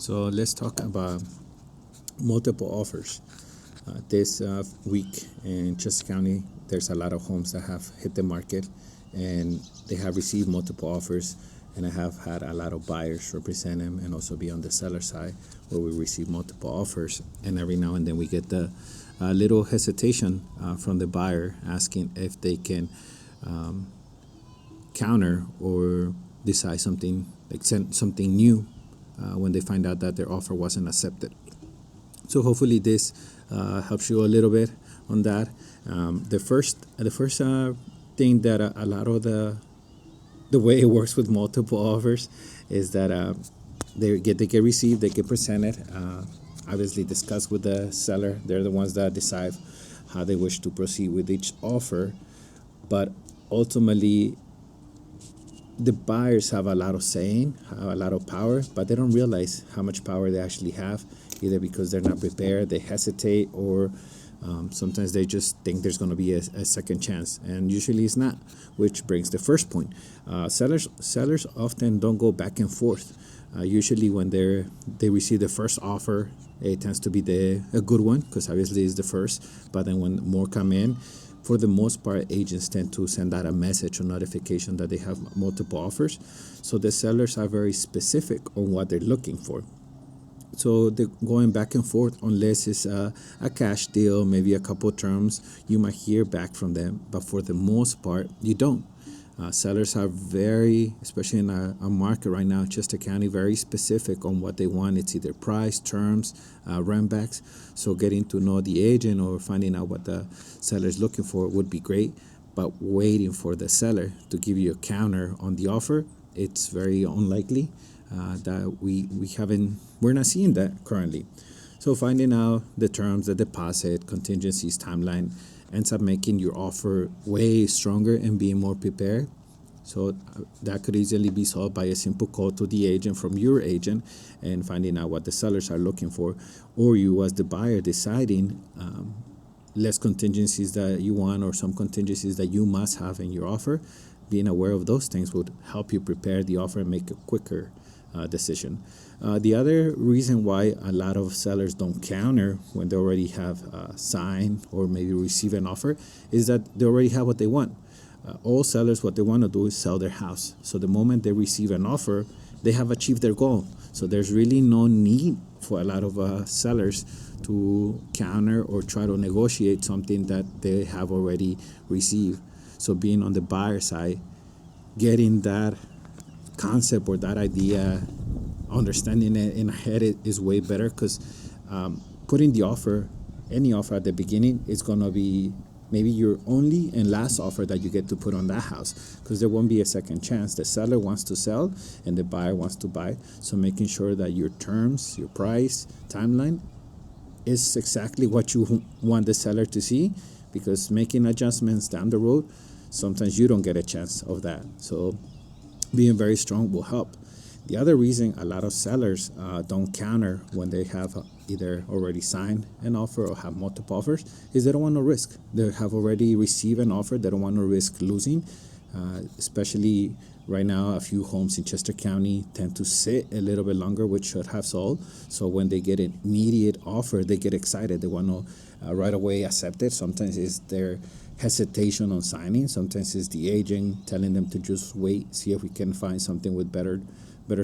So let's talk about multiple offers. This week in Chester County, there's a lot of homes that have hit the market and they have received multiple offers. And I have had a lot of buyers represent them and also be on the seller side where we receive multiple offers. And every now and then we get the little hesitation from the buyer asking if they can counter or decide something, like send something new when they find out that their offer wasn't accepted. So hopefully this helps you a little bit on that. The first thing that a lot of the way it works with multiple offers is that they get received, they get presented, obviously discuss with the seller. They're the ones that decide how they wish to proceed with each offer, but ultimately the buyers have a lot of saying, have a lot of power, but they don't realize how much power they actually have, either because they're not prepared, they hesitate, or sometimes they just think there's going to be a second chance, and usually it's not, which brings the first point. Sellers often don't go back and forth. Usually when they receive the first offer, it tends to be a good one, because obviously it's the first, but then when more come in, for the most part, agents tend to send out a message or notification that they have multiple offers. So the sellers are very specific on what they're looking for. So they're going back and forth unless it's a cash deal, maybe a couple terms. You might hear back from them, but for the most part, you don't. Sellers are very, especially in our market right now, Chester County, very specific on what they want. It's either price, terms, rent backs. So getting to know the agent or finding out what the seller is looking for would be great. But waiting for the seller to give you a counter on the offer, it's very unlikely that we're not seeing that currently. So finding out the terms, the deposit, contingencies, timeline, ends up making your offer way stronger and being more prepared. So that could easily be solved by a simple call to the agent from your agent and finding out what the sellers are looking for, or you as the buyer deciding less contingencies that you want or some contingencies that you must have in your offer. Being aware of those things would help you prepare the offer and make a quicker decision. The other reason why a lot of sellers don't counter when they already have signed or maybe receive an offer is that they already have what they want. All sellers, what they want to do is sell their house. So the moment they receive an offer, they have achieved their goal. So there's really no need for a lot of sellers to counter or try to negotiate something that they have already received. So being on the buyer side, getting that concept or that idea, understanding it in head is way better, because putting the offer, any offer at the beginning, is going to be maybe your only and last offer that you get to put on that house, because there won't be a second chance. The seller wants to sell and the buyer wants to buy. So making sure that your terms, your price, timeline is exactly what you want the seller to see, because making adjustments down the road, sometimes you don't get a chance of that. So being very strong will help. The other reason a lot of sellers don't counter when they have either already signed an offer or have multiple offers is they don't want to risk. They have already received an offer. They don't want to risk losing, especially right now. A few homes in Chester County tend to sit a little bit longer, which should have sold. So when they get an immediate offer, they get excited. They want to right away accept it. Sometimes it's their hesitation on signing. Sometimes it's the agent telling them to just wait, see if we can find something with better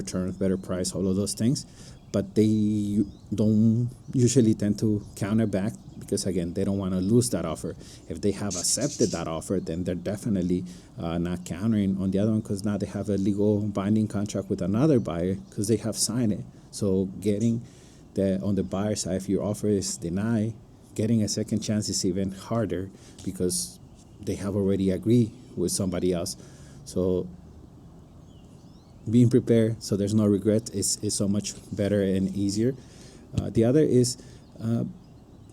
terms, better price, all of those things. But they don't usually tend to counter back, because again, they don't want to lose that offer. If they have accepted that offer, then they're definitely not countering on the other one, because now they have a legal binding contract with another buyer because they have signed it. So getting on the buyer side, if your offer is denied, getting a second chance is even harder, because they have already agreed with somebody else. So being prepared so there's no regret is so much better and easier. The other is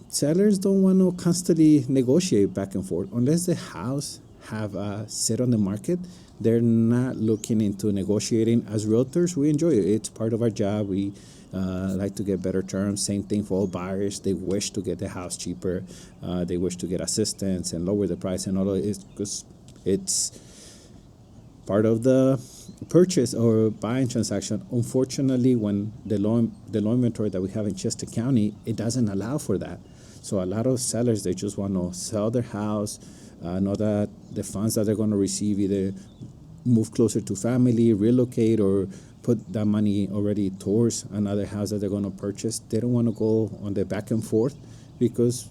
sellers don't want to constantly negotiate back and forth. Unless the house have sit on the market, they're not looking into negotiating. As realtors, we enjoy it. It's part of our job. We like to get better terms. Same thing for all buyers. They wish to get the house cheaper. They wish to get assistance and lower the price and all of it, because it's part of the purchase or buying transaction. Unfortunately, when the low inventory that we have in Chester County, it doesn't allow for that. So a lot of sellers, they just want to sell their house, know that the funds that they're going to receive either move closer to family, relocate, or put that money already towards another house that they're going to purchase. They don't want to go on the back and forth because,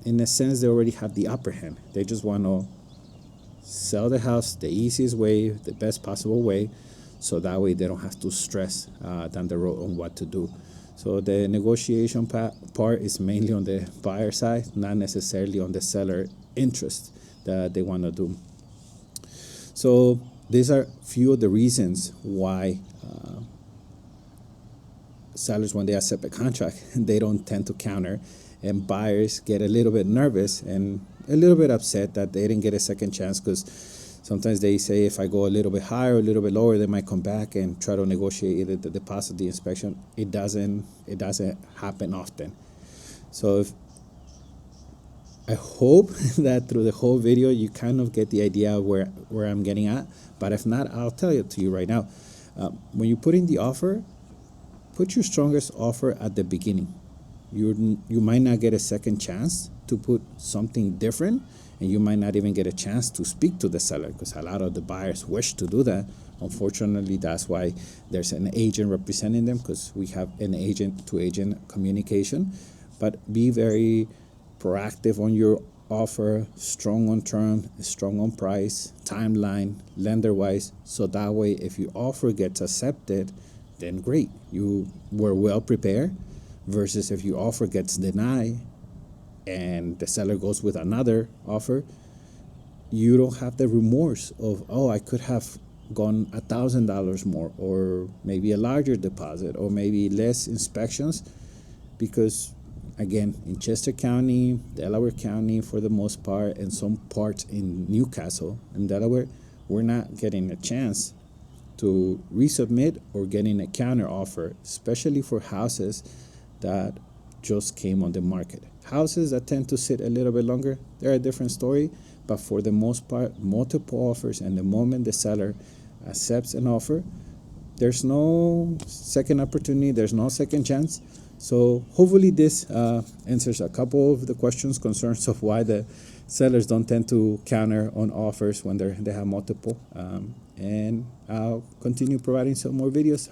in a sense, they already have the upper hand. They just want to sell the house the easiest way, the best possible way, so that way they don't have to stress down the road on what to do. So the negotiation part is mainly on the buyer side, not necessarily on the seller interest that they want to do. So these are few of the reasons why sellers, when they accept a contract, they don't tend to counter, and buyers get a little bit nervous and a little bit upset that they didn't get a second chance, because sometimes they say if I go a little bit higher or a little bit lower, they might come back and try to negotiate either the deposit, the inspection. It doesn't happen often. So I hope that through the whole video you kind of get the idea of where I'm getting at. But if not, I'll tell it to you right now. When you put in the offer, put your strongest offer at the beginning. You might not get a second chance to put something different, and you might not even get a chance to speak to the seller, because a lot of the buyers wish to do that. Unfortunately, that's why there's an agent representing them, because we have an agent-to-agent communication. But be very proactive on your offer, strong on term, strong on price, timeline, lender-wise, so that way if your offer gets accepted, then great, you were well prepared, versus if your offer gets denied and the seller goes with another offer, you don't have the remorse of, oh, I could have gone $1,000 more, or maybe a larger deposit, or maybe less inspections, because again, in Chester County, Delaware County for the most part, and some parts in Newcastle and Delaware, we're not getting a chance to resubmit or getting a counter offer, especially for houses that just came on the market. Houses that tend to sit a little bit longer, they're a different story, but for the most part, multiple offers, and the moment the seller accepts an offer, there's no second opportunity, there's no second chance. So hopefully this answers a couple of the questions, concerns of why the sellers don't tend to counter on offers when they have multiple. And I'll continue providing some more videos.